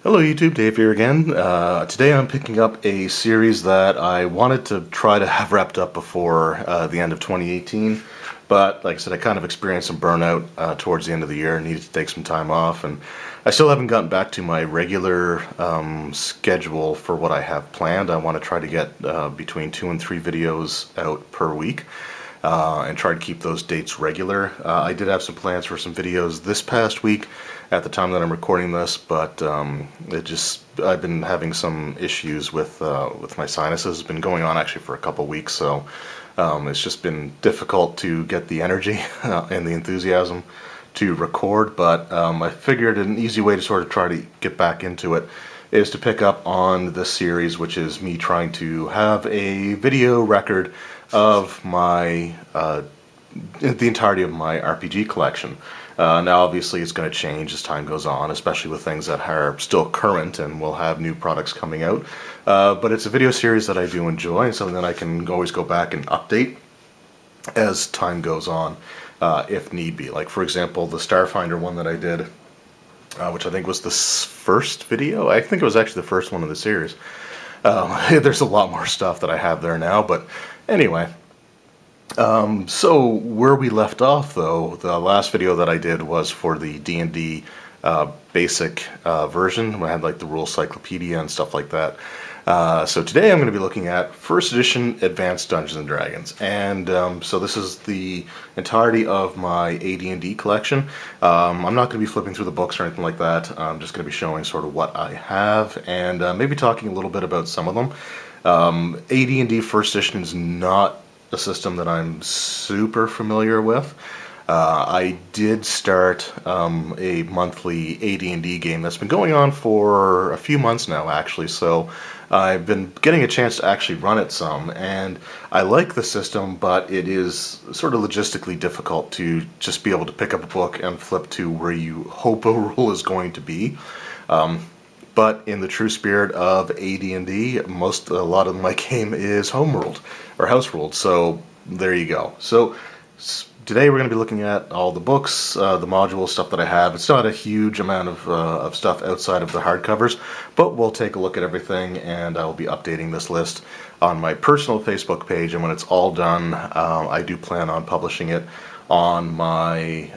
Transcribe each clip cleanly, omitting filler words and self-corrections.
Hello YouTube, Dave here again. Today I'm picking up a series that I wanted to try to have wrapped up before the end of 2018, but like I said, I kind of experienced some burnout towards the end of the year and needed to take some time off, and I still haven't gotten back to my regular schedule for what I have planned. I want to try to get between 2 and 3 videos out per week. And try to keep those dates regular. I did have some plans for some videos this past week at the time that I'm recording this, but I've been having some issues with my sinuses. It's been going on actually for a couple weeks, so it's just been difficult to get the energy and the enthusiasm to record, but I figured an easy way to sort of try to get back into it is to pick up on this series, which is me trying to have a video record of my the entirety of my RPG collection. Now obviously it's going to change as time goes on, especially with things that are still current and will have new products coming out. But it's a video series that I do enjoy, and something that I can always go back and update as time goes on, if need be. Like for example, the Starfinder one that I did, which I think was the first video. I think it was actually the first one of the series. There's a lot more stuff that I have there now, but anyway. So where we left off, though, the last video that I did was for the D&D basic version. I had like the rule cyclopedia and stuff like that. So today I'm going to be looking at first edition Advanced Dungeons and Dragons, and so this is the entirety of my AD&D collection. I'm not going to be flipping through the books or anything like that. I'm just going to be showing sort of what I have and maybe talking a little bit about some of them. AD&D first edition is not a system that I'm super familiar with. I did start a monthly AD&D game that's been going on for a few months now, actually, so I've been getting a chance to actually run it some, and I like the system, but it is sort of logistically difficult to just be able to pick up a book and flip to where you hope a rule is going to be. But in the true spirit of AD&D, a lot of my game is homeruled or house ruled. So there you go. So today we're going to be looking at all the books, the module stuff that I have. It's not a huge amount of stuff outside of the hardcovers, but we'll take a look at everything, and I'll be updating this list on my personal Facebook page. And when it's all done, I do plan on publishing it on my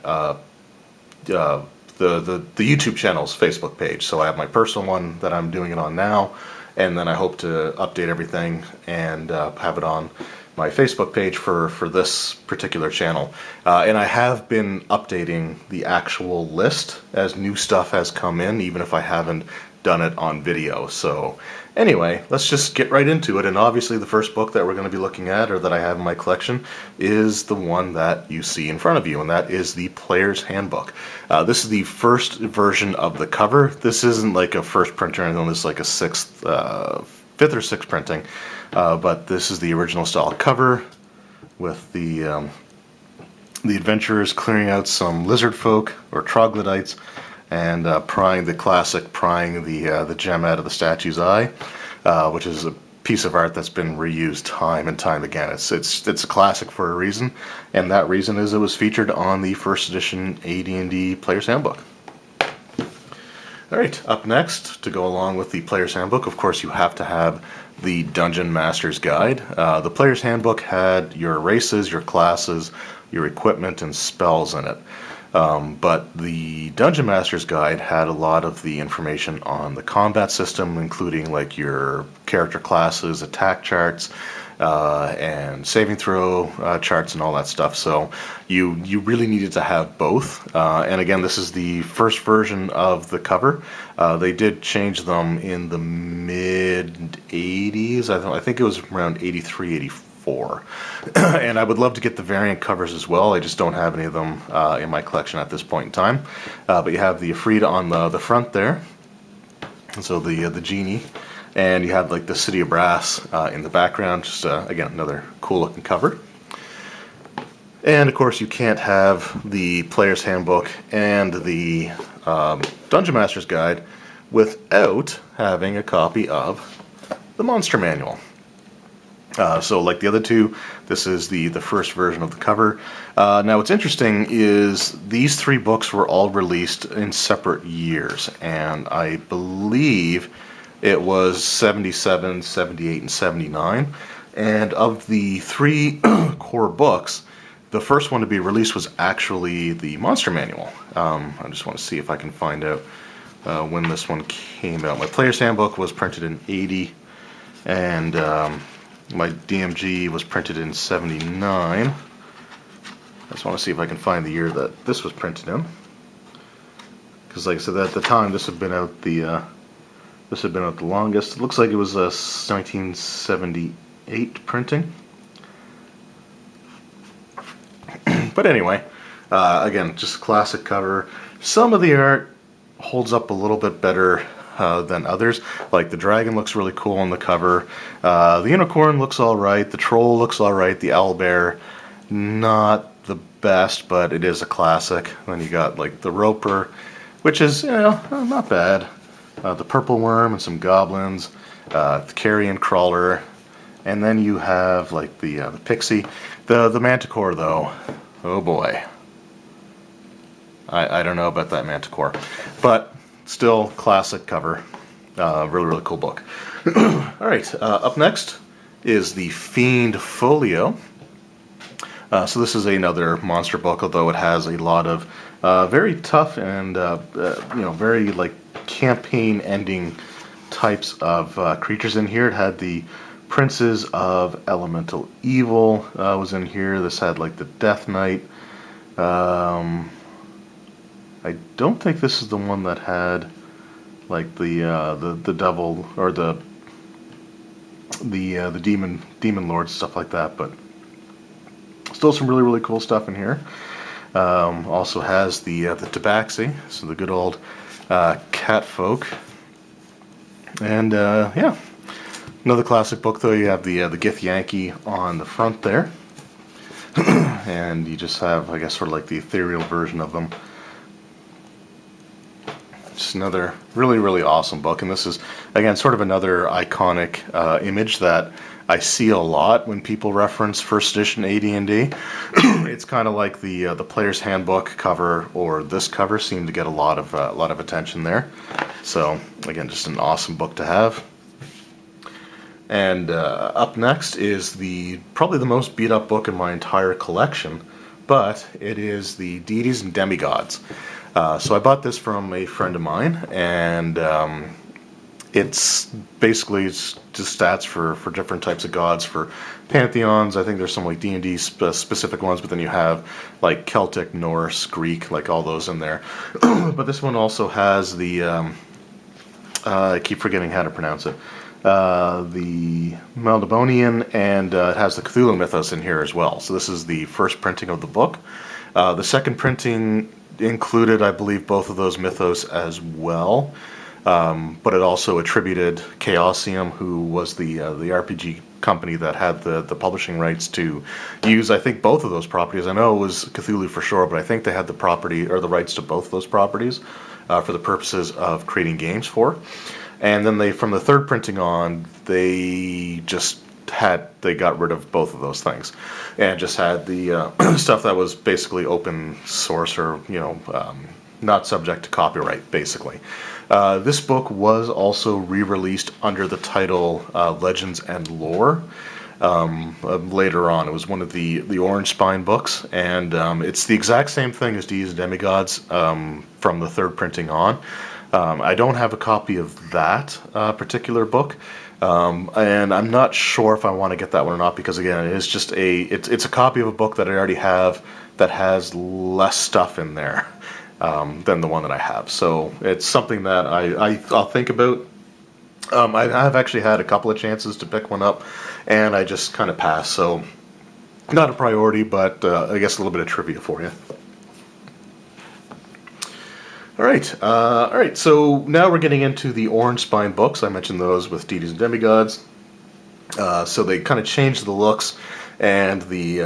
the YouTube channel's Facebook page. So I have my personal one that I'm doing it on now, and then I hope to update everything and have it on my Facebook page for this particular channel. And I have been updating the actual list as new stuff has come in, even if I haven't done it on video. So anyway, let's just get right into it. And obviously the first book that we're going to be looking at, or that I have in my collection, is the one that you see in front of you, and that is the Player's Handbook. This is the first version of the cover. This isn't like a first print or anything. This is like a fifth or sixth printing, but this is the original style cover with the adventurers clearing out some lizard folk or troglodytes, and prying the gem out of the statue's eye, which is a piece of art that's been reused time and time again. It's a classic for a reason, and that reason is it was featured on the first edition AD&D Player's Handbook. Alright, up next, to go along with the Player's Handbook, of course you have to have the Dungeon Master's Guide. The Player's Handbook had your races, your classes, your equipment, and spells in it. But the Dungeon Master's Guide had a lot of the information on the combat system, including like your character classes, attack charts, and saving throw charts and all that stuff. So you really needed to have both. And again, this is the first version of the cover. They did change them in the mid-80s. I think it was around 83, 84. And I would love to get the variant covers as well. I just don't have any of them in my collection at this point in time. But you have the Ifrit on the front there, and so the genie, and you have like the City of Brass in the background. Just again, another cool looking cover. And of course you can't have the Player's Handbook and the Dungeon Master's Guide without having a copy of the Monster Manual. So like the other two, this is the first version of the cover. Now what's interesting is these three books were all released in separate years, and I believe it was 77, 78, and 79. And of the three core books, the first one to be released was actually the Monster Manual. I just want to see if I can find out when this one came out. My Player's Handbook was printed in 80, and my DMG was printed in 79. I just want to see if I can find the year that this was printed in, because like I said, at the time this had been out the longest. It looks like it was 1978 printing. But anyway, again, just a classic cover. Some of the art holds up a little bit better than others. Like the dragon looks really cool on the cover. The unicorn looks alright. The troll looks alright. The owlbear, not the best, but it is a classic. Then you got like the roper, which is, not bad. The purple worm and some goblins. The carrion crawler. And then you have like the pixie. The manticore though, oh boy. I don't know about that manticore, but still classic cover. Really, really cool book. Alright, up next is the Fiend Folio. So this is another monster book, although it has a lot of very tough and very like campaign ending types of creatures in here. It had the Princes of Elemental Evil was in here. This had like the Death Knight. I don't think this is the one that had like the devil or the demon lords, stuff like that, but still some really, really cool stuff in here. Also has the Tabaxi, so the good old cat folk. And yeah, another classic book though. You have the Githyanki on the front there. And you just have, I guess, sort of like the ethereal version of them. Just another really, really awesome book, and this is, again, sort of another iconic image that I see a lot when people reference first edition AD&D. It's kind of like the Player's Handbook cover, or this cover, seemed to get a lot of attention there. So again, just an awesome book to have. And up next is probably the most beat up book in my entire collection, but it is the Deities and Demigods. So I bought this from a friend of mine, and it's basically just stats for different types of gods, for pantheons. I think there's some like D&D specific ones, but then you have like Celtic, Norse, Greek, like all those in there. But this one also has the I keep forgetting how to pronounce it. The Maldabonian, and it has the Cthulhu mythos in here as well. So this is the first printing of the book. The second printing included, I believe, both of those mythos as well, but it also attributed Chaosium, who was the RPG company that had the publishing rights, to use, I think, both of those properties. I know it was Cthulhu for sure, but I think they had the property or the rights to both those properties for the purposes of creating games for. And then from the third printing on, they got rid of both of those things, and just had the stuff that was basically open source, or not subject to copyright, basically. This book was also re-released under the title Legends and Lore later on. It was one of the Orange Spine books, and it's the exact same thing as Deities and Demigods from the third printing on. I don't have a copy of that particular book, and I'm not sure if I want to get that one or not, because again, it is just it's a copy of a book that I already have that has less stuff in there than the one that I have. So it's something that I'll think about. I've actually had a couple of chances to pick one up, and I just kind of passed. So not a priority, but I guess a little bit of trivia for you. All right, so now we're getting into the Orange Spine books. I mentioned those with Deities and Demigods. So they kind of changed the looks and the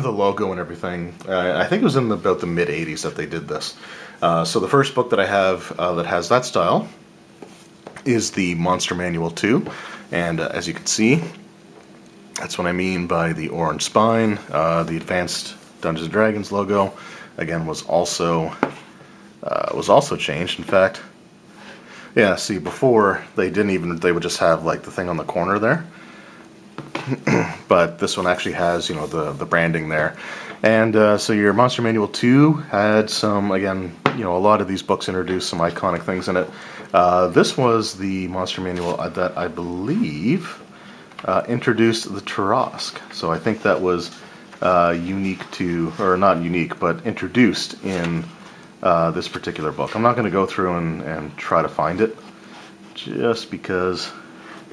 the logo and everything. I think it was in about the mid-'80s that they did this. So the first book that I have that has that style is the Monster Manual 2. And as you can see, That's what I mean by the orange spine. The Advanced Dungeons & Dragons logo, again, was also changed. In fact, yeah, see, before they would just have like the thing on the corner there. But this one actually has, the branding there. And so your Monster Manual 2 had some, again, a lot of these books introduced some iconic things in it. This was the Monster Manual that I believe introduced the Tarrasque. So I think that was unique to, or not unique, but introduced in this particular book. I'm not going to go through and try to find it, just because,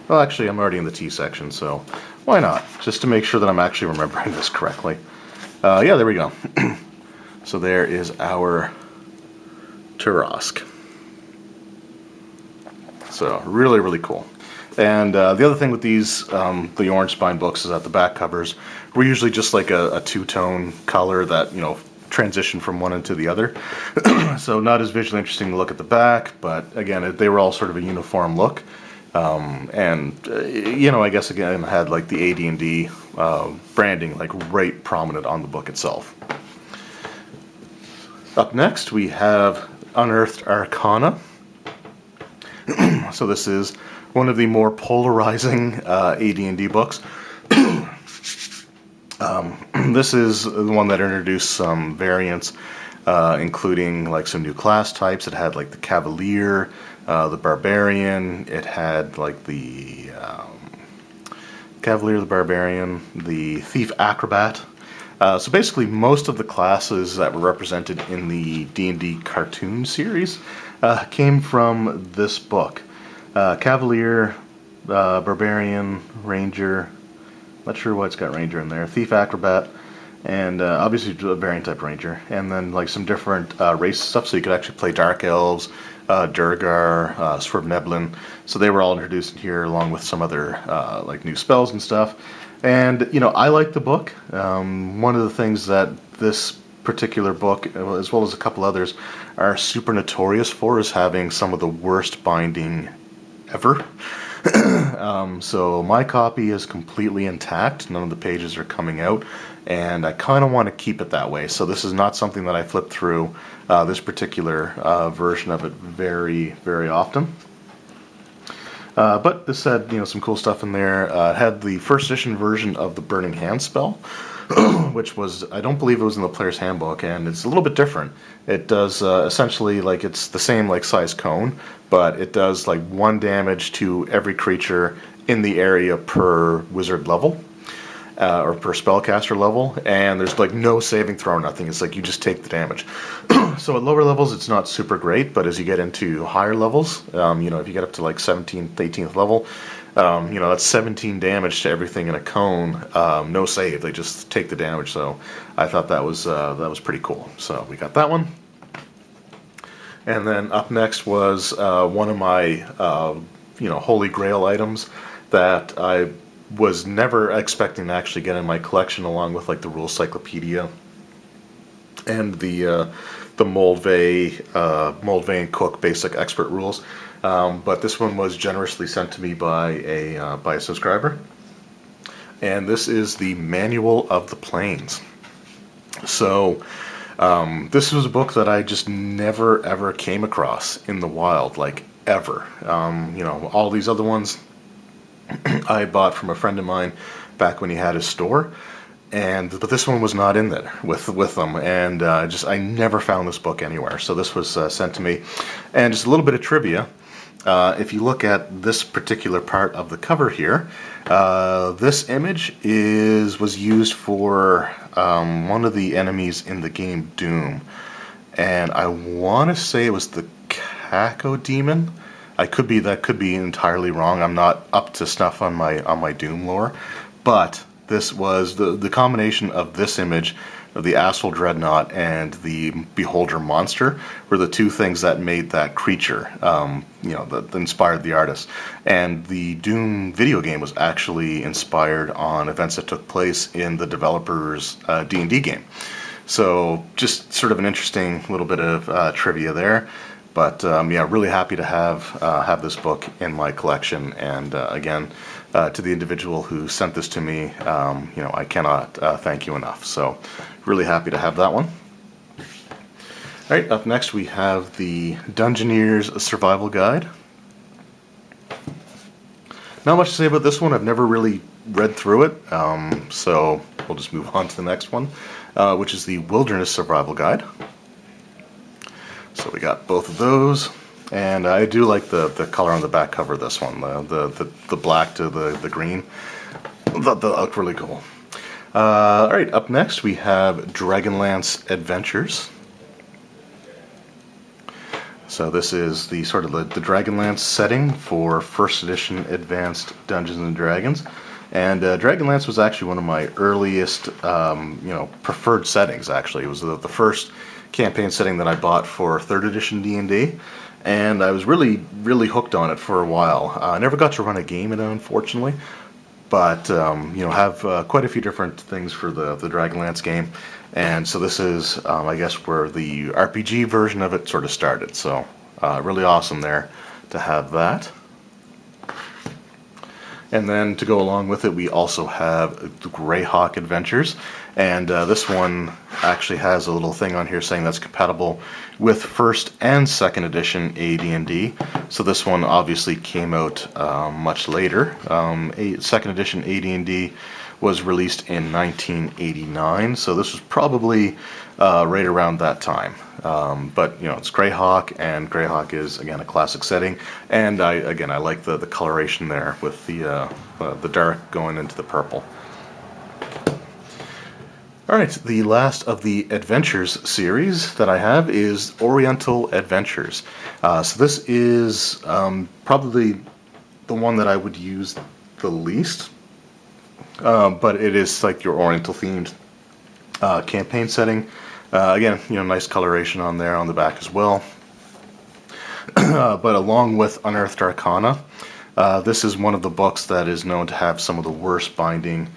well, actually I'm already in the T section, so why not? Just to make sure that I'm actually remembering this correctly. Yeah, there we go. So there is our Tarrasque. So really, really cool. And the other thing with these, the orange spine books, is that the back covers were usually just like a two-tone color that, transition from one into the other. So not as visually interesting to look at the back, but again, they were all sort of a uniform look. I guess again had like the AD&D branding like right prominent on the book itself. Up next we have Unearthed Arcana. So this is one of the more polarizing AD&D books. This is the one that introduced some variants, including like some new class types. It had like the Cavalier, the Barbarian. It had like the Cavalier, the Barbarian, the Thief Acrobat. So basically most of the classes that were represented in the D&D cartoon series came from this book. Cavalier, Barbarian, Ranger, not sure why it's got Ranger in there, Thief Acrobat, and obviously a variant type Ranger, and then like some different race stuff, so you could actually play Dark Elves, Durgar, Swervneblin, so they were all introduced in here along with some other like new spells and stuff. And I like the book. One of the things that this particular book, as well as a couple others, are super notorious for is having some of the worst binding ever. So my copy is completely intact. None of the pages are coming out, and I kind of want to keep it that way. So this is not something that I flip through this particular version of it very, very often. But this had some cool stuff in there. It had the first edition version of the Burning Hand spell, which was, I don't believe it was in the player's handbook, and it's a little bit different. It does essentially, like, it's the same like size cone, but it does like 1 damage to every creature in the area per wizard level, or per spellcaster level, and there's like no saving throw or nothing. It's like you just take the damage. So at lower levels it's not super great, but as you get into higher levels, if you get up to like 17th, 18th level, that's 17 damage to everything in a cone, no save. They just take the damage. So I thought that was pretty cool. So we got that one. And then up next was one of my holy grail items that I was never expecting to actually get in my collection, along with like the Rule Cyclopedia and the Moldvay and Cook Basic Expert Rules. But this one was generously sent to me by a subscriber, and this is the Manual of the Planes. So this was a book that I just never ever came across in the wild, like ever. All these other ones I bought from a friend of mine back when he had his store, but this one was not in there with them, and I never found this book anywhere. So this was sent to me, and just a little bit of trivia. If you look at this particular part of the cover here, this image was used for one of the enemies in the game Doom, and I want to say it was the Caco Demon. That could be entirely wrong. I'm not up to snuff on my Doom lore, but this was the combination of this image of the Astral Dreadnought and the Beholder monster were the two things that made that creature, that inspired the artist. And the Doom video game was actually inspired on events that took place in the developer's D&D game. So just sort of an interesting little bit of trivia there. But yeah, really happy to have this book in my collection. And again, to the individual who sent this to me, I cannot thank you enough. So really happy to have that one. All right, up next we have the Dungeoneer's Survival Guide. Not much to say about this one. I've never really read through it, so we'll just move on to the next one, which is the Wilderness Survival Guide. So we got both of those, and I do like the color on the back cover of this one, the black to the green. That look really cool. All right, up next we have Dragonlance Adventures. So this is the sort of the Dragonlance setting for first edition Advanced Dungeons and Dragons, and Dragonlance was actually one of my earliest, preferred settings. Actually, it was the first campaign setting that I bought for third edition D&D, and I was really hooked on it for a while. I never got to run a game in it, unfortunately, but have quite a few different things for the Dragonlance game. And so this is, I guess, where the RPG version of it sort of started. So really awesome there to have that. And then to go along with it, we also have the Greyhawk Adventures. And this one actually has a little thing on here saying that's compatible with first and second edition AD&D. So this one obviously came out much later. Second edition AD&D was released in 1989, so this was probably right around that time. But it's Greyhawk, and Greyhawk is again a classic setting, and I like the coloration there with the dark going into the purple. All right, the last of the Adventures series that I have is Oriental Adventures. So this is probably the one that I would use the least. But it is like your Oriental themed campaign setting. Again, nice coloration on there on the back as well. But along with Unearthed Arcana, this is one of the books that is known to have some of the worst binding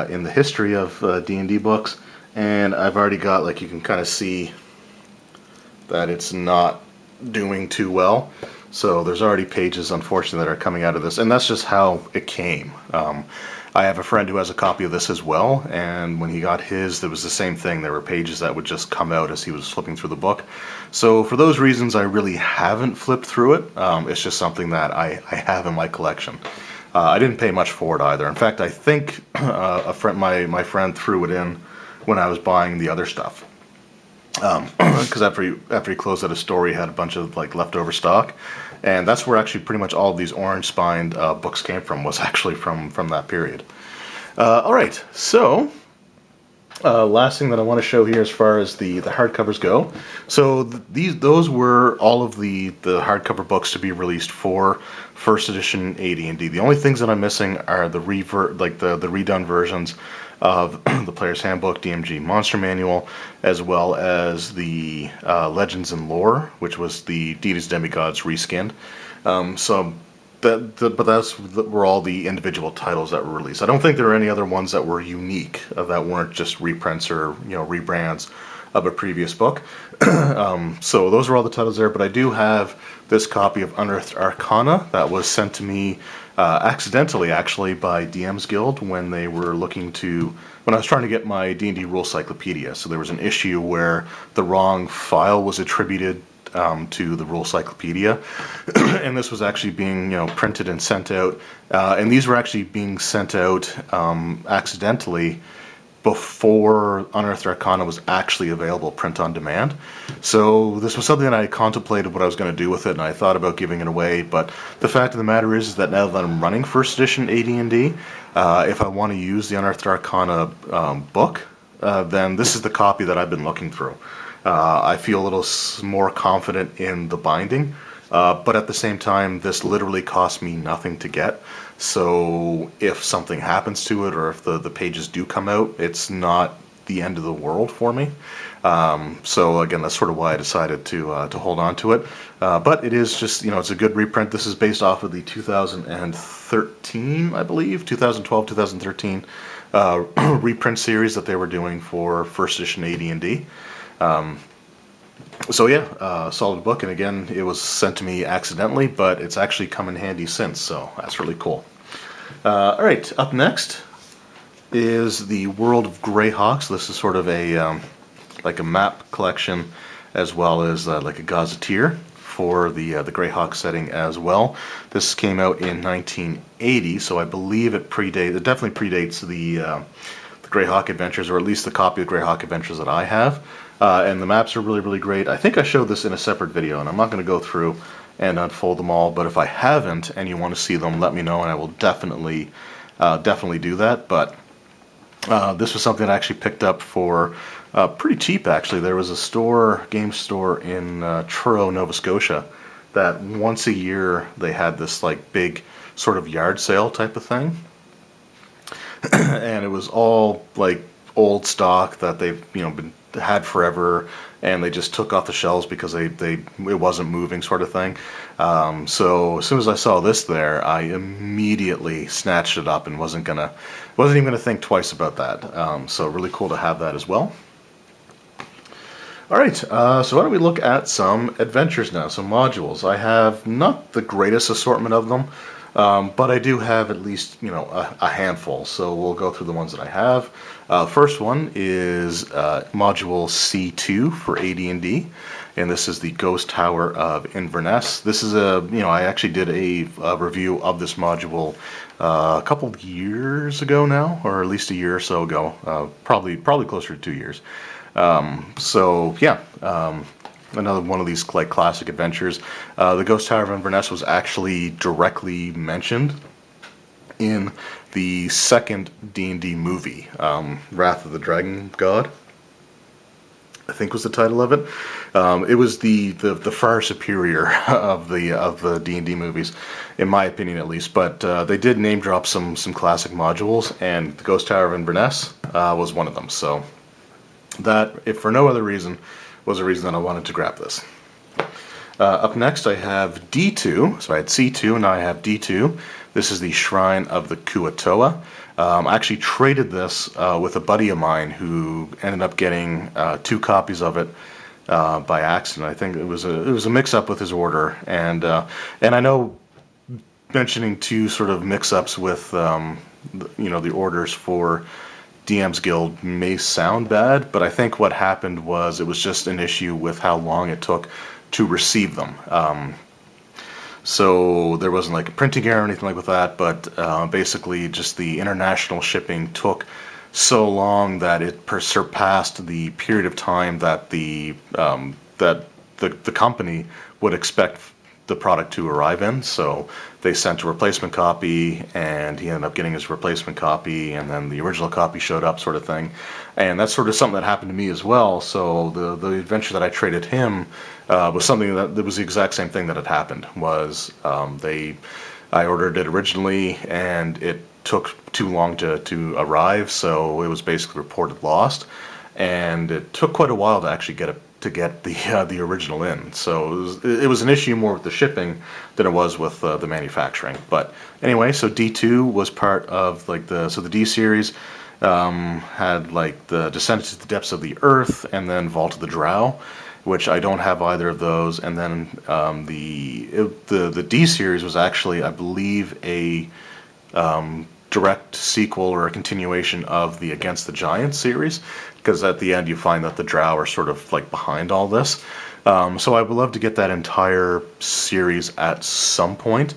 in the history of D&D books. And I've already got, like, you can kind of see that it's not doing too well. So there's already pages, unfortunately, that are coming out of this, and that's just how it came. I have a friend who has a copy of this as well, and when he got his, there was the same thing. There were pages that would just come out as he was flipping through the book. So for those reasons, I really haven't flipped through it. It's just something that I have in my collection. I didn't pay much for it either. In fact, I think my friend threw it in when I was buying the other stuff. Because after he closed out a store, he had a bunch of leftover stock, and that's where actually pretty much all of these orange spined books came from. Was actually from that period. All right, so last thing that I want to show here as far as the hardcovers go. So those were all of the hardcover books to be released for first edition AD&D. The only things that I'm missing are the redone versions of the Player's Handbook, DMG Monster Manual, as well as the Legends and Lore, which was the Deities Demigods reskinned. But those were all the individual titles that were released. I don't think there are any other ones that were unique, that weren't just reprints or rebrands of a previous book. So those are all the titles there, but I do have this copy of Unearthed Arcana that was sent to me accidentally, actually, by DM's Guild when I was trying to get my D&D Rule Cyclopedia. So there was an issue where the wrong file was attributed to the Rule Cyclopedia, and this was actually being printed and sent out, and these were actually being sent out accidentally before Unearthed Arcana was actually available print on demand. So this was something that I contemplated what I was going to do with it, and I thought about giving it away, but the fact of the matter is that now that I'm running first edition AD&D, if I want to use the Unearthed Arcana book, then this is the copy that I've been looking through. I feel a little more confident in the binding, but at the same time, this literally cost me nothing to get. So if something happens to it, or if the pages do come out, it's not the end of the world for me. So again, that's sort of why I decided to hold on to it. But it is just, it's a good reprint. This is based off of the 2013, I believe, 2012, 2013 reprint series that they were doing for first edition AD&D. So yeah, solid book, and again, it was sent to me accidentally, but it's actually come in handy since, so that's really cool. All right, up next is the World of Greyhawks. This is sort of a like a map collection, as well as like a gazetteer for the Greyhawk setting as well. This came out in 1980, so I believe it definitely predates the Greyhawk Adventures, or at least the copy of Greyhawk Adventures that I have. And the maps are really, really great. I think I showed this in a separate video, and I'm not going to go through and unfold them all, but if I haven't and you want to see them, let me know, and I will definitely do that. But this was something I actually picked up for pretty cheap, actually. There was a game store in Truro, Nova Scotia, that once a year they had this like big sort of yard sale type of thing. And it was all like old stock that they've been had forever, and they just took off the shelves because it wasn't moving, sort of thing. So as soon as I saw this there, I immediately snatched it up and wasn't even gonna think twice about that. So really cool to have that as well. All right, so why don't we look at some adventures now, some modules. I have not the greatest assortment of them. But I do have at least, a handful, so we'll go through the ones that I have. First one is module C2 for AD&D, and this is the Ghost Tower of Inverness. This is I actually did a review of this module a couple of years ago now, or at least a year or so ago, probably closer to 2 years. So yeah. Another one of these like classic adventures. The Ghost Tower of Inverness was actually directly mentioned in the second D&D movie, Wrath of the Dragon God, I think was the title of it. It was the far superior of the D&D movies, in my opinion at least. But they did name drop some classic modules, and the Ghost Tower of Inverness was one of them. So that, if for no other reason, was a reason that I wanted to grab this. Up next I have D2, so I had C2, now I have D2. This is the Shrine of the Kuatoa. I actually traded this with a buddy of mine who ended up getting 2 copies of it by accident. I think it was a mix-up with his order, and I know mentioning 2 sort of mix-ups with the orders for DM's Guild may sound bad, but I think what happened was it was just an issue with how long it took to receive them. So there wasn't like a printing error or anything like that, but basically just the international shipping took so long that it surpassed the period of time that the company would expect the product to arrive in. So they sent a replacement copy, and he ended up getting his replacement copy, and then the original copy showed up, sort of thing. And that's sort of something that happened to me as well. So the adventure that I traded him was something that was the exact same thing that had happened. I ordered it originally, and it took too long to arrive, so it was basically reported lost, and it took quite a while to actually get the original in. So it was an issue more with the shipping than it was with the manufacturing. But anyway, so D2 was part of like the D series had like the Descent to the Depths of the Earth and then Vault of the Drow, which I don't have either of those. And then the D series was actually, I believe, a direct sequel or a continuation of the Against the Giants series, because at the end you find that the Drow are sort of like behind all this. So I would love to get that entire series at some point.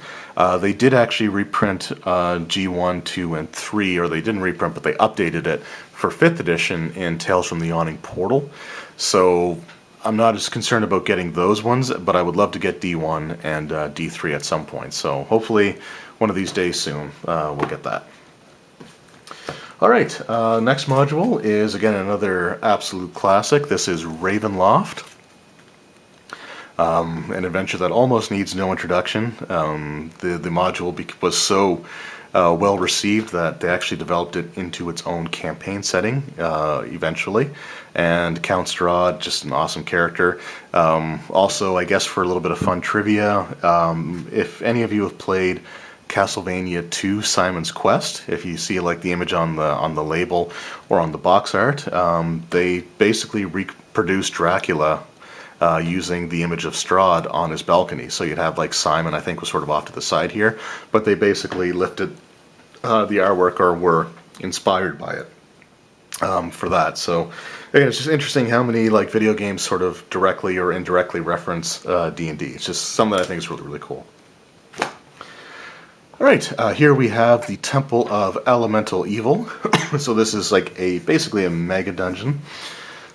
They did actually reprint G1, 2, and 3, or they didn't reprint, but they updated it for 5th edition in Tales from the Yawning Portal. So I'm not as concerned about getting those ones, but I would love to get D1 and D3 at some point. So hopefully one of these days soon we'll get that. All right, next module is again another absolute classic. This is Ravenloft, an adventure that almost needs no introduction. The module was so well received that they actually developed it into its own campaign setting eventually. And Count Strahd, just an awesome character. Also, I guess for a little bit of fun trivia, if any of you have played Castlevania 2 Simon's Quest, if you see like the image on the label or on the box art, they basically reproduced Dracula using the image of Strahd on his balcony. So you'd have like Simon, I think, was sort of off to the side here, but they basically lifted the artwork or were inspired by it for that. So again, it's just interesting how many like video games sort of directly or indirectly reference D&D. It's just something that I think is really, really cool. Alright, here we have the Temple of Elemental Evil. So this is like basically a mega dungeon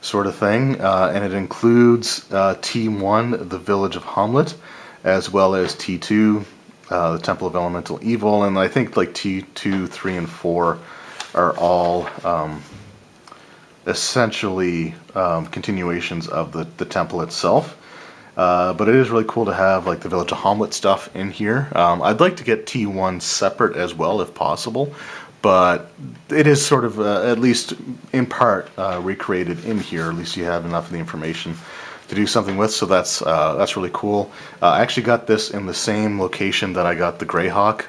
sort of thing, and it includes T1, the Village of Hamlet, as well as T2, the Temple of Elemental Evil, and I think like T2, 3, and 4 are all essentially continuations of the temple itself. But it is really cool to have like the Village of Hamlet stuff in here. I'd like to get T1 separate as well if possible, but it is sort of at least in part recreated in here. At least you have enough of the information to do something with, so that's really cool. I actually got this in the same location that I got the Greyhawk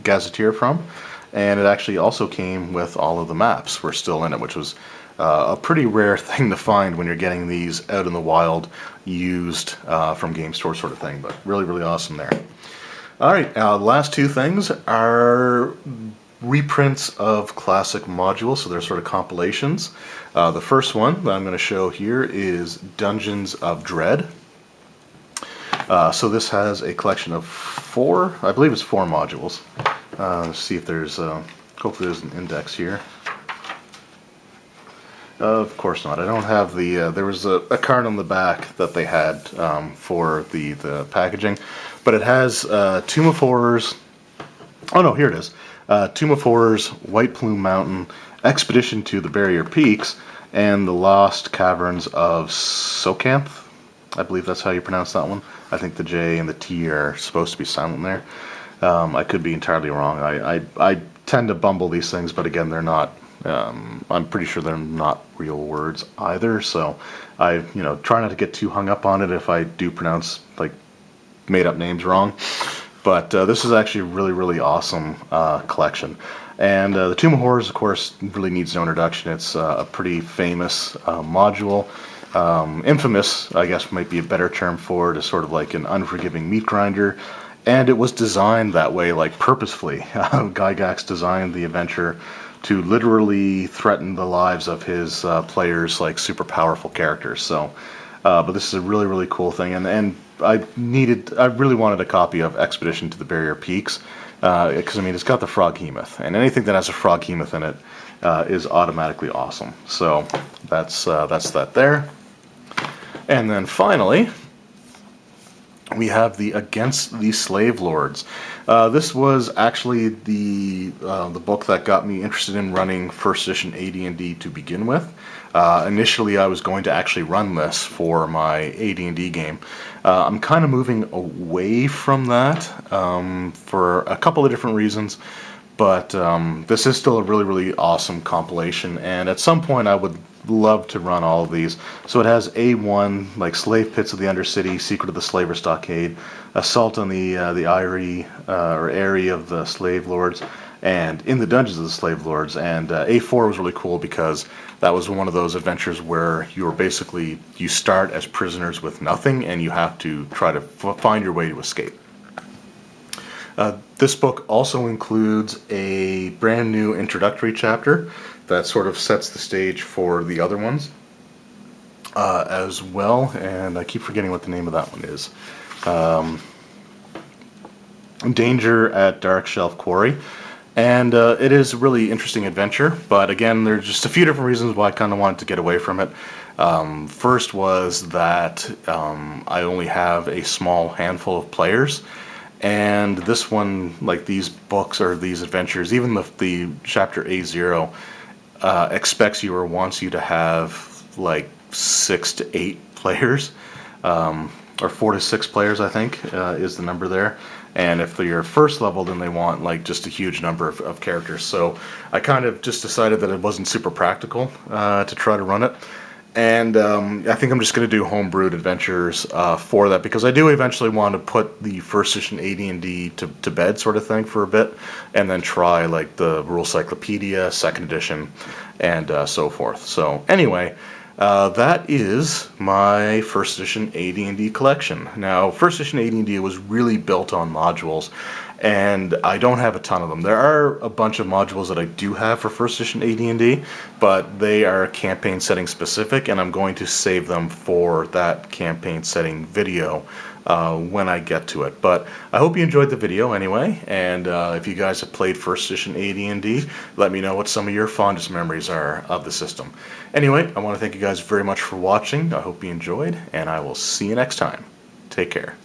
Gazetteer from, and it actually also came with all of the maps were still in it, which was a pretty rare thing to find when you're getting these out in the wild, used from game store sort of thing, but really, really awesome there. Alright, the last two things are reprints of classic modules, so they're sort of compilations. The first one that I'm going to show here is Dungeons of Dread. So this has a collection of I believe it's 4 modules. Let's see if there's, hopefully there's an index here. Of course not. I don't have the, there was a card on the back that they had for the packaging, but it has Tomb of Horrors, oh no, here it is, Tomb of Horrors, White Plume Mountain, Expedition to the Barrier Peaks, and the Lost Caverns of Socanth. I believe that's how you pronounce that one. I think the J and the T are supposed to be silent there. I could be entirely wrong. I tend to bumble these things, but again, they're not. I'm pretty sure they're not real words either, so I try not to get too hung up on it if I do pronounce like made up names wrong. But this is actually a really, really awesome collection. And the Tomb of Horrors, of course, really needs no introduction. It's a pretty famous module. Infamous, I guess, might be a better term for it, is sort of like an unforgiving meat grinder. And it was designed that way, like purposefully. Gygax designed the adventure to literally threaten the lives of his players, like super powerful characters. So, but this is a really, really cool thing, and I really wanted a copy of Expedition to the Barrier Peaks, because I mean it's got the Froghemoth, and anything that has a Froghemoth in it is automatically awesome. So that's that there. And then finally, we have the Against the Slave Lords. This was actually the book that got me interested in running first edition AD&D to begin with. Initially, I was going to actually run this for my AD&D game. I'm kind of moving away from that for a couple of different reasons, but this is still a really, really awesome compilation, and at some point I would love to run all of these. So it has A1, like Slave Pits of the Undercity, Secret of the Slaver Stockade, Assault on the Eyrie, or Eyrie of the Slave Lords, and In the Dungeons of the Slave Lords. And A4 was really cool because that was one of those adventures where you start as prisoners with nothing, and you have to try to find your way to escape. This book also includes a brand new introductory chapter that sort of sets the stage for the other ones as well, and I keep forgetting what the name of that one is. Danger at Dark Shelf Quarry, and it is a really interesting adventure, but again, there's just a few different reasons why I kind of wanted to get away from it. First was that I only have a small handful of players, and this one, like these books or these adventures, even the chapter A0 expects you or wants you to have like 6 to 8 players, or 4 to 6 players, I think, is the number there. And if they're first level, then they want like just a huge number of characters. So I kind of just decided that it wasn't super practical to try to run it. And I think I'm just going to do homebrewed adventures for that, because I do eventually want to put the first edition AD&D to bed sort of thing for a bit, and then try like the Rule Cyclopedia, second edition, and so forth. So anyway, That is my first edition AD&D collection. Now, first edition AD&D was really built on modules, and I don't have a ton of them. There are a bunch of modules that I do have for first edition AD&D, but they are campaign setting specific, and I'm going to save them for that campaign setting video when I get to it. But I hope you enjoyed the video anyway, and if you guys have played first edition AD&D, let me know what some of your fondest memories are of the system. Anyway, I want to thank you guys very much for watching. I hope you enjoyed, and I will see you next time. Take care.